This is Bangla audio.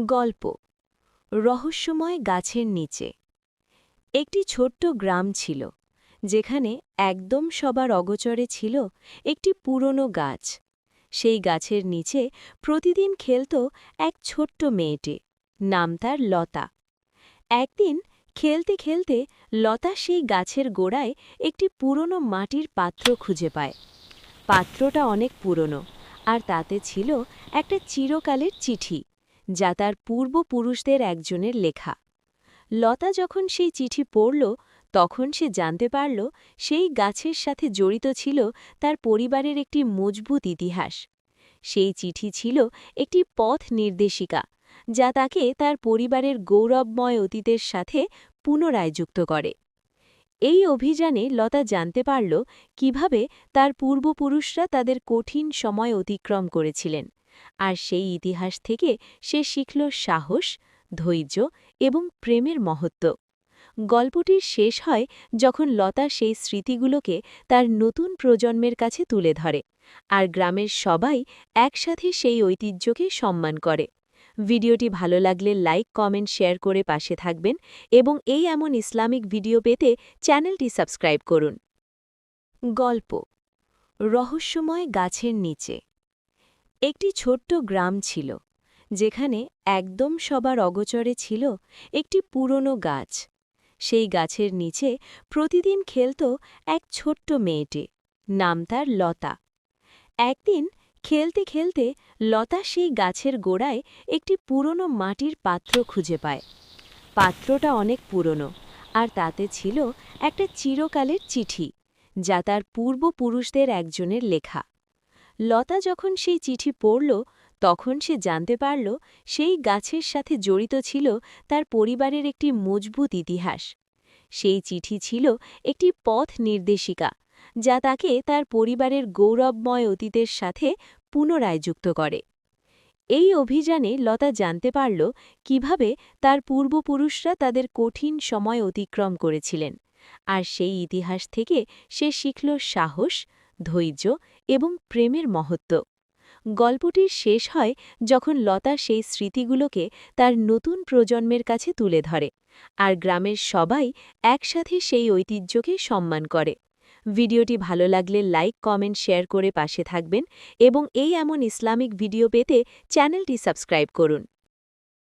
গল্প রহস্যময় গাছের নিচে। একটি ছোট্ট গ্রাম ছিল যেখানে একদম সবার অগোচরে ছিল একটি পুরনো গাছ। সেই গাছের নিচে প্রতিদিন খেলত এক ছোট্ট মেয়েটি, নাম তার লতা। একদিন খেলতে খেলতে লতা সেই গাছের গোড়ায় একটি পুরনো মাটির পাত্র খুঁজে পায়। পাত্রটা অনেক পুরনো, আর তাতে ছিল একটা চিরকালের চিঠি, যা তার পূর্বপুরুষদের একজনের লেখা। লতা যখন সেই চিঠি পড়ল, তখন সে জানতে পারল সেই গাছের সাথে জড়িত ছিল তার পরিবারের একটি মজবুত ইতিহাস। সেই চিঠি ছিল একটি পথ নির্দেশিকা, যা তাকে তার পরিবারের গৌরবময় অতীতের সাথে পুনরায় যুক্ত করে। এই অভিযানে লতা জানতে পারল কিভাবে তার পূর্বপুরুষরা তাদের কঠিন সময় অতিক্রম করেছিলেন, আর সেই ইতিহাস থেকে সে শিখল সাহস, ধৈর্য এবং প্রেমের মহত্ব। গল্পটির শেষ হয় যখন লতা সেই স্মৃতিগুলোকে তার নতুন প্রজন্মের কাছে তুলে ধরে, আর গ্রামের সবাই একসাথে সেই ঐতিহ্যকে সম্মান করে। ভিডিওটি ভালো লাগলে লাইক, কমেন্ট, শেয়ার করে পাশে থাকবেন এবং এমন ইসলামিক ভিডিও পেতে চ্যানেলটি সাবস্ক্রাইব করুন। গল্প রহস্যময় গাছের নিচে। একটি ছোট্ট গ্রাম ছিল যেখানে একদম সবার অগোচরে ছিল একটি পুরনো গাছ। সেই গাছের নিচে প্রতিদিন খেলত এক ছোট্ট মেয়েটি, নাম তার লতা। একদিন খেলতে খেলতে লতা সেই গাছের গোড়ায় একটি পুরনো মাটির পাত্র খুঁজে পায়। পাত্রটা অনেক পুরনো, আর তাতে ছিল একটা চিরকালের চিঠি, যা তার পূর্বপুরুষদের একজনের লেখা। লতা যখন সেই চিঠি পড়ল, তখন সে জানতে পারল সেই গাছের সাথে জড়িত ছিল তার পরিবারের একটি মজবুত ইতিহাস। সেই চিঠি ছিল একটি পথ নির্দেশিকা, যা তাকে তার পরিবারের গৌরবময় অতীতের সাথে পুনরায় যুক্ত করে। এই অভিযানে লতা জানতে পারল কিভাবে তার পূর্বপুরুষরা তাদের কঠিন সময় অতিক্রম করেছিলেন, আর সেই ইতিহাস থেকে সে শিখল সাহস, ধৈর্য এবং প্রেমের মহত্ব। গল্পটির শেষ হয় যখন লতা সেই স্মৃতিগুলোকে তার নতুন প্রজন্মের কাছে তুলে ধরে, আর গ্রামের সবাই একসাথে সেই ঐতিহ্যকে সম্মান করে। ভিডিওটি ভালো লাগলে লাইক, কমেন্ট, শেয়ার করে পাশে থাকবেন এবং এমন ইসলামিক ভিডিও পেতে চ্যানেলটি সাবস্ক্রাইব করুন।